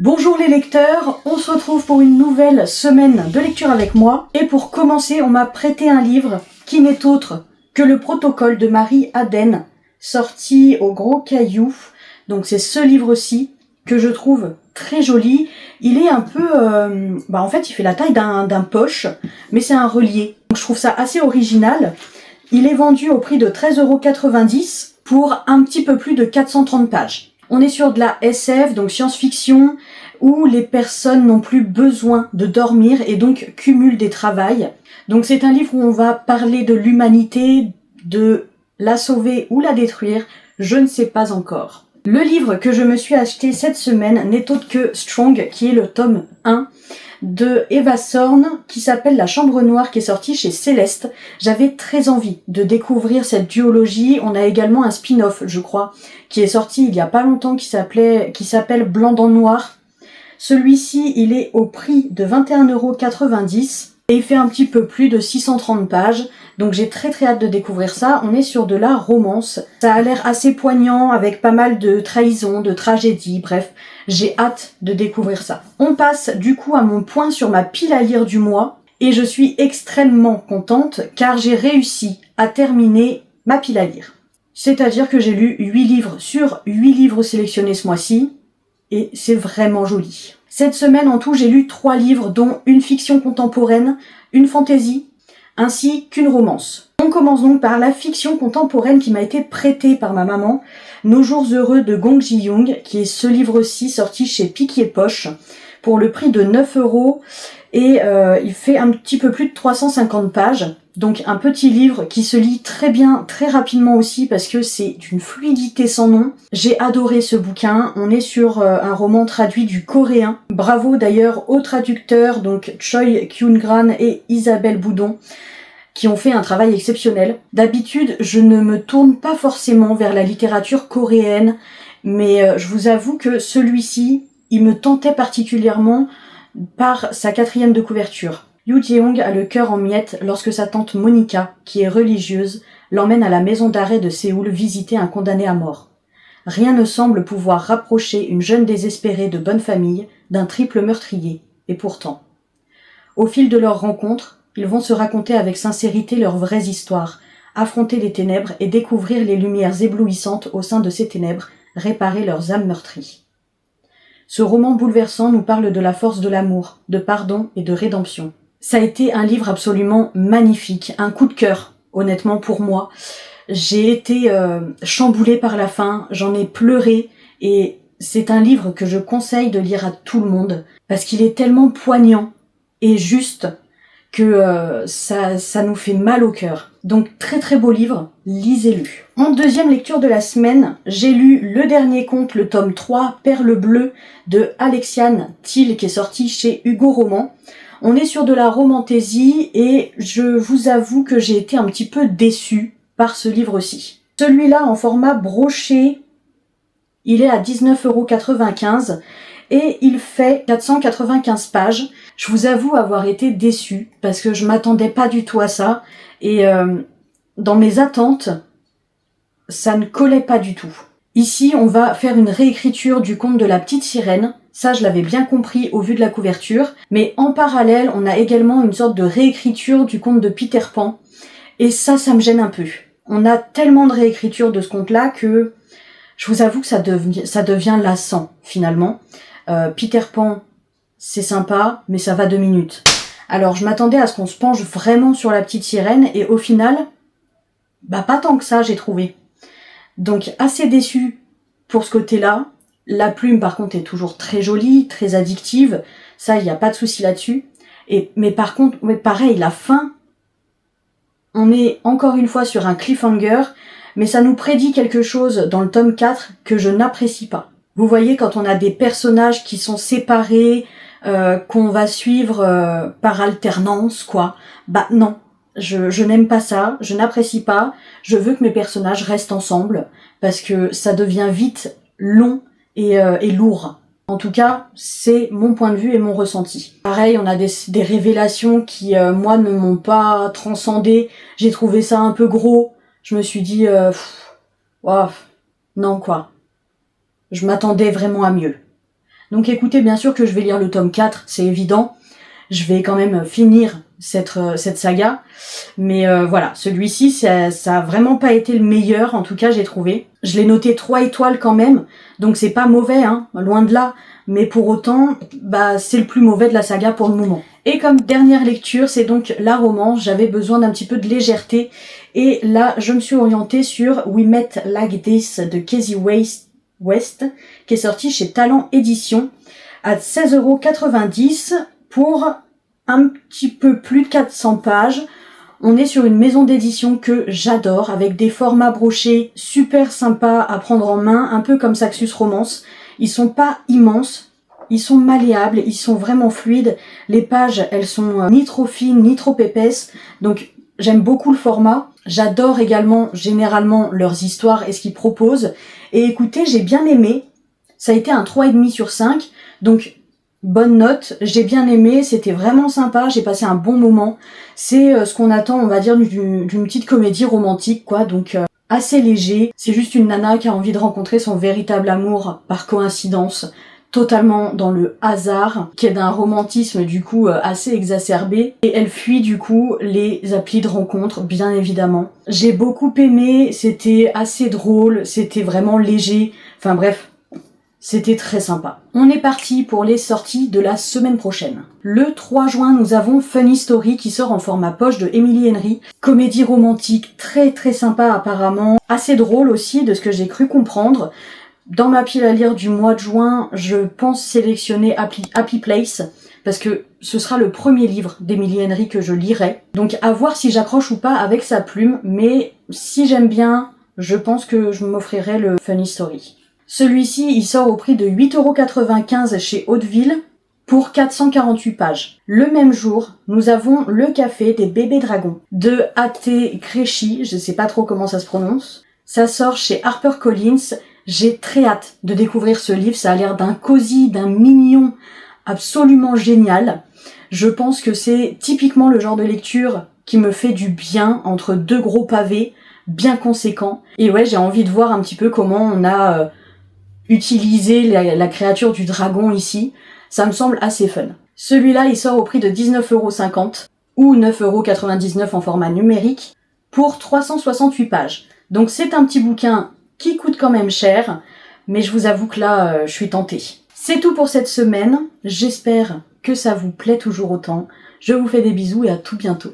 Bonjour les lecteurs, on se retrouve pour une nouvelle semaine de lecture avec moi. Et pour commencer, on m'a prêté un livre qui n'est autre que le protocole de Marie Aden, sorti au Gros Caillou. Donc c'est ce livre-ci que je trouve très joli. Il est un peu... en fait, il fait la taille d'un poche, mais c'est un relié. Donc je trouve ça assez original. Il est vendu au prix de 13,90 € pour un petit peu plus de 430 pages. On est sur de la SF, donc science-fiction, où les personnes n'ont plus besoin de dormir et donc cumulent des travails. Donc c'est un livre où on va parler de l'humanité, de la sauver ou la détruire, je ne sais pas encore. Le livre que je me suis acheté cette semaine n'est autre que Strong, qui est le tome 1 de Eva Thorne, qui s'appelle La Chambre Noire, qui est sorti chez Céleste. J'avais très envie de découvrir cette duologie. On a également un spin-off, je crois, qui est sorti il y a pas longtemps, qui s'appelle Blanc dans Noir. Celui-ci, il est au prix de 21,90 € et il fait un petit peu plus de 630 pages. Donc j'ai très hâte de découvrir ça. On est sur de la romance. Ça a l'air assez poignant avec pas mal de trahison, de tragédie, bref. J'ai hâte de découvrir ça. On passe du coup à mon point sur ma pile à lire du mois. Et je suis extrêmement contente car j'ai réussi à terminer ma pile à lire. C'est-à-dire que j'ai lu 8 livres sur 8 livres sélectionnés ce mois-ci. Et c'est vraiment joli. Cette semaine en tout, j'ai lu 3 livres dont une fiction contemporaine, une fantaisie, ainsi qu'une romance. On commence donc par la fiction contemporaine qui m'a été prêtée par ma maman, Nos jours heureux de Gong Ji-young, qui est ce livre-ci sorti chez Pic et Poche pour le prix de 9 € et il fait un petit peu plus de 350 pages. Donc un petit livre qui se lit très bien, très rapidement aussi parce que c'est d'une fluidité sans nom. J'ai adoré ce bouquin. On est sur un roman traduit du coréen. Bravo d'ailleurs aux traducteurs, donc Choi Kyun-gran et Isabelle Boudon, qui ont fait un travail exceptionnel. D'habitude, je ne me tourne pas forcément vers la littérature coréenne, mais je vous avoue que celui-ci, il me tentait particulièrement par sa 4e de couverture. Yoo Jae-young a le cœur en miettes lorsque sa tante Monica, qui est religieuse, l'emmène à la maison d'arrêt de Séoul visiter un condamné à mort. Rien ne semble pouvoir rapprocher une jeune désespérée de bonne famille d'un triple meurtrier, et pourtant. Au fil de leur rencontre, ils vont se raconter avec sincérité leurs vraies histoires, affronter les ténèbres et découvrir les lumières éblouissantes au sein de ces ténèbres, réparer leurs âmes meurtries. Ce roman bouleversant nous parle de la force de l'amour, de pardon et de rédemption. Ça a été un livre absolument magnifique, un coup de cœur, honnêtement pour moi. J'ai été chamboulée par la fin, j'en ai pleuré et c'est un livre que je conseille de lire à tout le monde parce qu'il est tellement poignant et juste que ça nous fait mal au cœur. Donc très beau livre, lisez-le. En deuxième lecture de la semaine, j'ai lu Le Dernier Conte, le tome 3, Perle bleue, de Alexiane Thiel, qui est sorti chez Hugo Roman. On est sur de la romantaisie et je vous avoue que j'ai été un petit peu déçue par ce livre-ci. Celui-là, en format broché, il est à 19,95 € et il fait 495 pages. Je vous avoue avoir été déçue parce que je m'attendais pas du tout à ça et dans mes attentes, ça ne collait pas du tout. Ici, on va faire une réécriture du conte de la petite sirène. Ça, je l'avais bien compris au vu de la couverture. Mais en parallèle, on a également une sorte de réécriture du conte de Peter Pan. Et ça me gêne un peu. On a tellement de réécriture de ce conte-là que je vous avoue que ça devient lassant, finalement. Peter Pan, c'est sympa, mais ça va 2 minutes. Alors, je m'attendais à ce qu'on se penche vraiment sur la petite sirène, et au final, pas tant que ça, j'ai trouvé. Donc, assez déçue pour ce côté-là. La plume, par contre, est toujours très jolie, très addictive. Ça, il n'y a pas de souci là-dessus. Mais par contre, pareil, la fin, on est encore une fois sur un cliffhanger, mais ça nous prédit quelque chose dans le tome 4 que je n'apprécie pas. Vous voyez, quand on a des personnages qui sont séparés, qu'on va suivre par alternance, quoi. Non, je n'aime pas ça, je n'apprécie pas. Je veux que mes personnages restent ensemble, parce que ça devient vite long et lourd. En tout cas, c'est mon point de vue et mon ressenti. Pareil, on a des révélations qui, moi, ne m'ont pas transcendé. J'ai trouvé ça un peu gros. Je me suis dit, non quoi. Je m'attendais vraiment à mieux. Donc écoutez, bien sûr que je vais lire le tome 4, c'est évident. Je vais quand même finir cette saga. Mais voilà, celui-ci, ça a vraiment pas été le meilleur, en tout cas j'ai trouvé. Je l'ai noté 3 étoiles quand même, donc c'est pas mauvais, hein, loin de là. Mais pour autant, c'est le plus mauvais de la saga pour le moment. Et comme dernière lecture, c'est donc la romance. J'avais besoin d'un petit peu de légèreté. Et là, je me suis orientée sur We Met Like This de Casey West, qui est sorti chez Talent Édition à 16,90 € pour un petit peu plus de 400 pages. On est sur une maison d'édition que j'adore, avec des formats brochés super sympas à prendre en main, un peu comme Saxus Romance. Ils sont pas immenses, ils sont malléables, ils sont vraiment fluides. Les pages, elles sont ni trop fines, ni trop épaisses. Donc j'aime beaucoup le format. J'adore également généralement leurs histoires et ce qu'ils proposent. Et écoutez, j'ai bien aimé. Ça a été un 3,5 sur 5. Donc bonne note, j'ai bien aimé, c'était vraiment sympa, j'ai passé un bon moment. C'est ce qu'on attend, on va dire, d'une petite comédie romantique, quoi, donc assez léger. C'est juste une nana qui a envie de rencontrer son véritable amour par coïncidence, totalement dans le hasard, qui est d'un romantisme du coup assez exacerbé. Et elle fuit du coup les applis de rencontre, bien évidemment. J'ai beaucoup aimé, c'était assez drôle, c'était vraiment léger, enfin bref. C'était très sympa. On est parti pour les sorties de la semaine prochaine. Le 3 juin, nous avons Funny Story qui sort en format poche de Emily Henry. Comédie romantique très très sympa apparemment. Assez drôle aussi de ce que j'ai cru comprendre. Dans ma pile à lire du mois de juin, je pense sélectionner Happy Place parce que ce sera le premier livre d'Emily Henry que je lirai. Donc à voir si j'accroche ou pas avec sa plume, mais si j'aime bien, je pense que je m'offrirai le Funny Story. Celui-ci, il sort au prix de 8,95 € chez Hauteville pour 448 pages. Le même jour, nous avons Le Café des bébés dragons de A.T. Créchy, je sais pas trop comment ça se prononce. Ça sort chez HarperCollins. J'ai très hâte de découvrir ce livre, ça a l'air d'un cosy, d'un mignon absolument génial. Je pense que c'est typiquement le genre de lecture qui me fait du bien entre deux gros pavés bien conséquents. Et ouais, j'ai envie de voir un petit peu comment on a utilisé la créature du dragon ici. Ça me semble assez fun. Celui-là, il sort au prix de 19,50 € ou 9,99 € en format numérique pour 368 pages. Donc c'est un petit bouquin qui coûte quand même cher, mais je vous avoue que là, je suis tentée. C'est tout pour cette semaine. J'espère que ça vous plaît toujours autant. Je vous fais des bisous et à tout bientôt.